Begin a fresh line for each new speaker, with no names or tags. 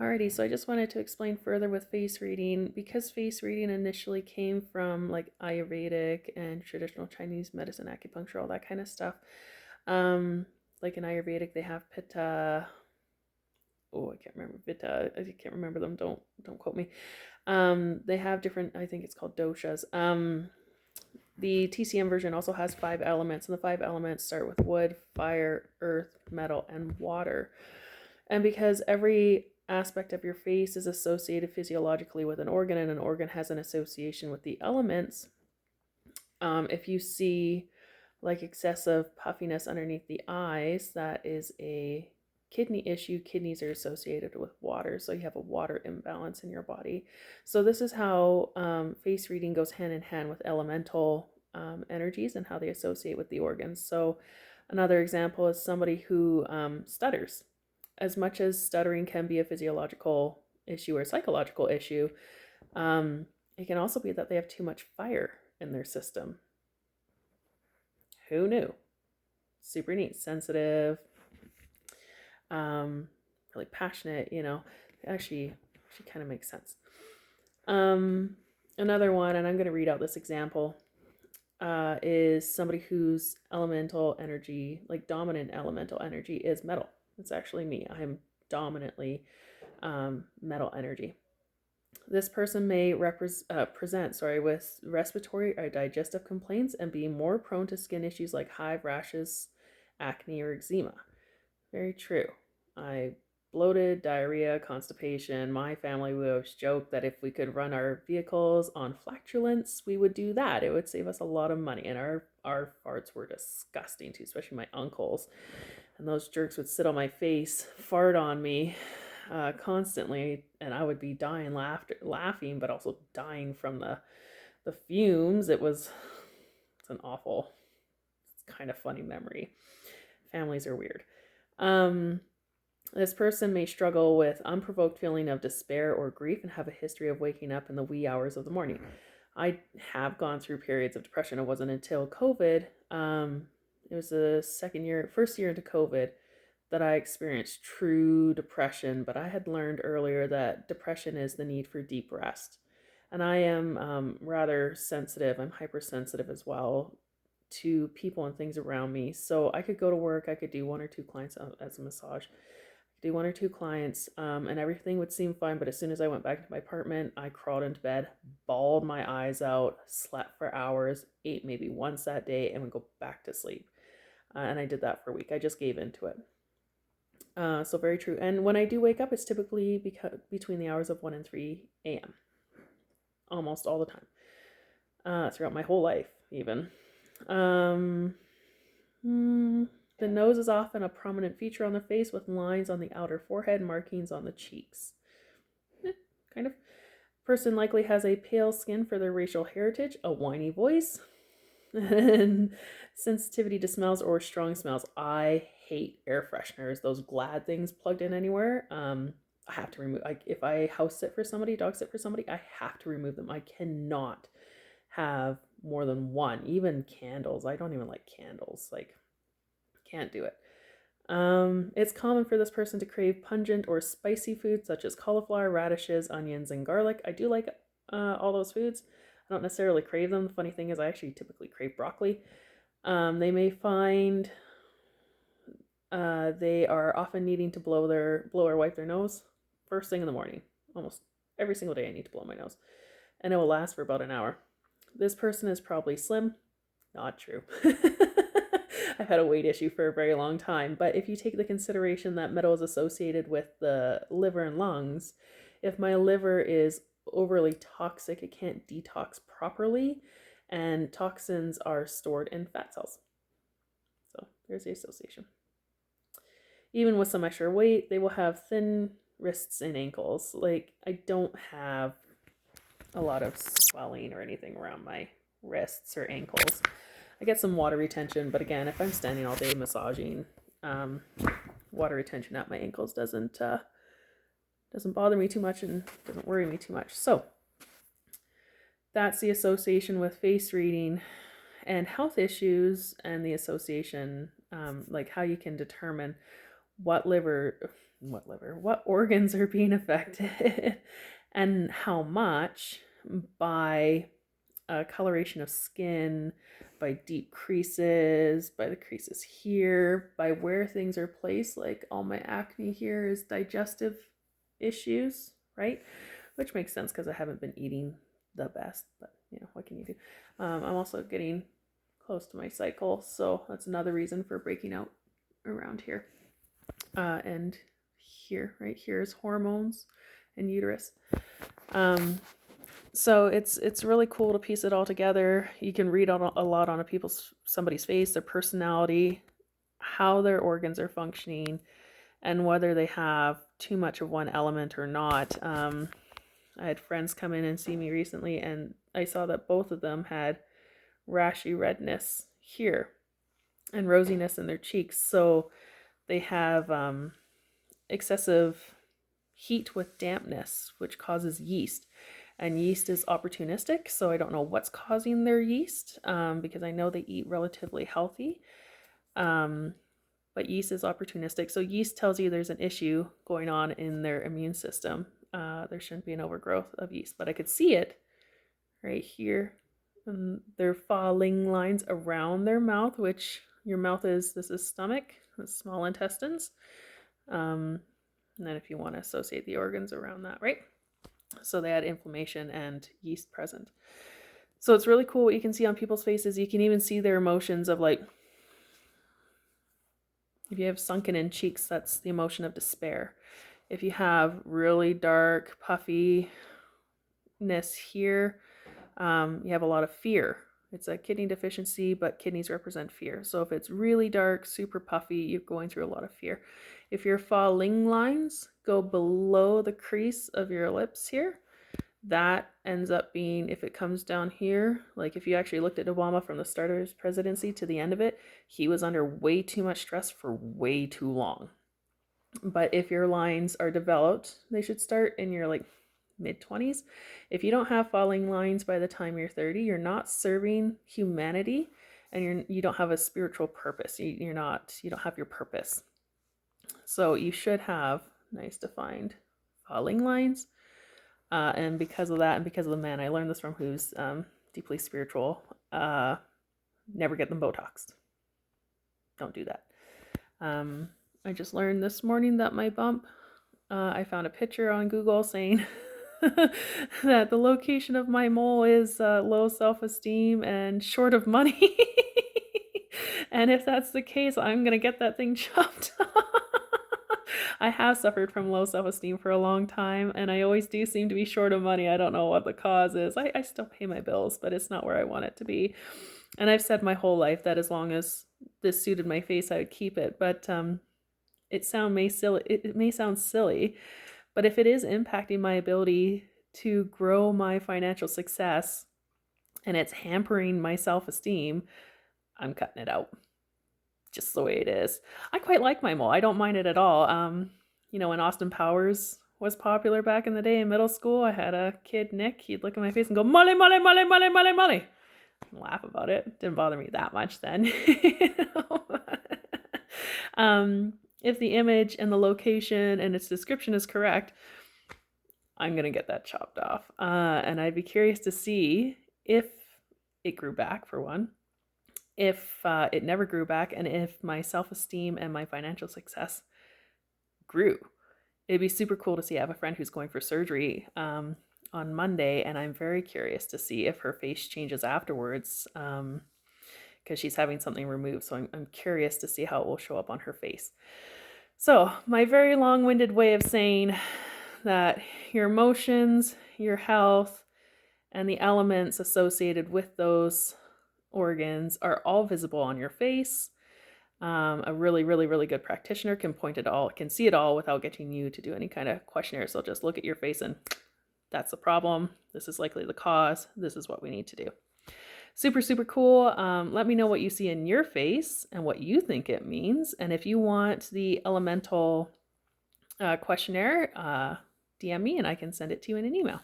Alrighty, so I just wanted to explain further with face reading because face reading initially came from like Ayurvedic and traditional Chinese medicine, acupuncture, all that kind of stuff. Um, like in Ayurvedic, they have Pitta. Oh, I can't remember Pitta. I can't remember them. Don't quote me. They have different. I think it's called doshas. The TCM version also has 5 elements, and the 5 elements start with wood, fire, earth, metal, and water. And because every aspect of your face is associated physiologically with an organ, and an organ has an association with the elements, if you see like excessive puffiness underneath the eyes, that is a kidney issue. Kidneys are associated with water, so you have a water imbalance in your body. So this is how face reading goes hand in hand with elemental energies and how they associate with the organs. So another example is somebody who stutters. As much as stuttering can be a physiological issue or psychological issue, it can also be that they have too much fire in their system. Who knew? Super neat. Sensitive, um, really passionate, actually kind of makes sense. Um, Another one, and I'm going to read out this example, is somebody whose elemental energy, like dominant elemental energy, is metal. It's actually me. I'm dominantly metal energy. This person may present with respiratory or digestive complaints and be more prone to skin issues like hive, rashes, acne, or eczema. Very true. I bloated, diarrhea, constipation. My family would always joke that if we could run our vehicles on flatulence, we would do that. It would save us a lot of money. And our farts were disgusting too, especially my uncles. And those jerks would sit on my face, fart on me constantly, and I would be dying laughing, but also dying from the fumes. It's an awful, it's kind of funny memory. Families are weird. Um, this person may struggle with unprovoked feeling of despair or grief and have a history of waking up in the wee hours of the morning. I have gone through periods of depression. It wasn't until COVID. It was the first year into COVID, that I experienced true depression. But I had learned earlier that depression is the need for deep rest. And I am rather sensitive. I'm hypersensitive as well to people and things around me. So I could go to work, I could do 1 or 2 clients as a massage, do 1 or 2 clients, and everything would seem fine. But as soon as I went back to my apartment, I crawled into bed, bawled my eyes out, slept for hours, ate maybe once that day, and would go back to sleep. And I did that for a week. I just gave into it. So very true. And when I do wake up, it's typically between the hours of 1 and 3 a.m. almost all the time, throughout my whole life, even. Um, the nose is often a prominent feature on the face with lines on the outer forehead, markings on the cheeks. Kind of. Person likely has a pale skin for their racial heritage, a whiny voice, and sensitivity to smells or strong smells. I hate air fresheners, those Glad things plugged in anywhere. I have to remove. If I house sit for somebody, dog sit for somebody, I have to remove them. I cannot have more than one. Even candles. I don't even like candles. Like, can't do it. It's common for this person to crave pungent or spicy foods such as cauliflower, radishes, onions, and garlic. I do like all those foods. I don't necessarily crave them. The funny thing is, I actually typically crave broccoli. They may find they are often needing to blow or wipe their nose first thing in the morning. Almost every single day, I need to blow my nose, and it will last for about an hour. This person is probably slim. Not true. I've had a weight issue for a very long time, but if you take the consideration that metal is associated with the liver and lungs, if my liver is overly toxic, it can't detox properly, and toxins are stored in fat cells. So there's the association. Even with some extra weight, they will have thin wrists and ankles. Like, I don't have a lot of swelling or anything around my wrists or ankles. I get some water retention, but again, if I'm standing all day massaging, water retention at my ankles doesn't bother me too much and doesn't worry me too much. So that's the association with face reading and health issues, and the association, like how you can determine what liver what organs are being affected and how much by coloration of skin, by deep creases, by the creases here, by where things are placed. Like all my acne here is digestive issues, right? Which makes sense because I haven't been eating the best, but what can you do? I'm also getting close to my cycle, so that's another reason for breaking out around here. And here, right here is hormones and uterus. So it's really cool to piece it all together. You can read a lot on somebody's face, their personality, how their organs are functioning, and whether they have too much of one element or not. I had friends come in and see me recently, and I saw that both of them had rashy redness here and rosiness in their cheeks. So they have excessive heat with dampness, which causes yeast. And yeast is opportunistic, so I don't know what's causing their yeast because I know they eat relatively healthy. But yeast is opportunistic. So yeast tells you there's an issue going on in their immune system. There shouldn't be an overgrowth of yeast, but I could see it right here. And their falling lines around their mouth, which this is stomach, that's small intestines. And then if you want to associate the organs around that, right? So they had inflammation and yeast present. So it's really cool what you can see on people's faces. You can even see their emotions of like, if you have sunken in cheeks, that's the emotion of despair. If you have really dark puffiness here, you have a lot of fear. It's a kidney deficiency, but kidneys represent fear. So if it's really dark, super puffy, you're going through a lot of fear. If your falling lines go below the crease of your lips here, that ends up being, if it comes down here, like if you actually looked at Obama from the start of his presidency to the end of it, he was under way too much stress for way too long. But if your lines are developed, they should start in your like mid-20s. If you don't have falling lines by the time you're 30, you're not serving humanity, and you don't have a spiritual purpose. You don't have your purpose. So you should have nice defined falling lines. And because of that, and because of the man I learned this from, who's deeply spiritual, never get them Botoxed. Don't do that. I just learned this morning that my bump, I found a picture on Google saying that the location of my mole is low self-esteem and short of money. And if that's the case, I'm going to get that thing chopped off. I have suffered from low self-esteem for a long time, and I always do seem to be short of money. I don't know what the cause is. I still pay my bills, but it's not where I want it to be. And I've said my whole life that as long as this suited my face, I would keep it. But it may sound silly, but if it is impacting my ability to grow my financial success and it's hampering my self-esteem, I'm cutting it out. Just the way it is. I quite like my mole. I don't mind it at all. When Austin Powers was popular back in the day in middle school, I had a kid, Nick, he'd look at my face and go, "Molly, Molly, Molly, Molly, Molly, Molly." And laugh about it. Didn't bother me that much then. If the image and the location and its description is correct, I'm going to get that chopped off. And I'd be curious to see if it grew back, for one, if it never grew back, and if my self-esteem and my financial success grew. It'd be super cool to see. I have a friend who's going for surgery on Monday, and I'm very curious to see if her face changes afterwards because she's having something removed. So I'm curious to see how it will show up on her face. So my very long-winded way of saying that your emotions, your health, and the elements associated with those organs are all visible on your face. A really, really, really good practitioner can see it all without getting you to do any kind of questionnaire. So just look at your face and that's the problem. This is likely the cause. This is what we need to do. Super, super cool. Let me know what you see in your face and what you think it means. And if you want the elemental questionnaire, DM me and I can send it to you in an email.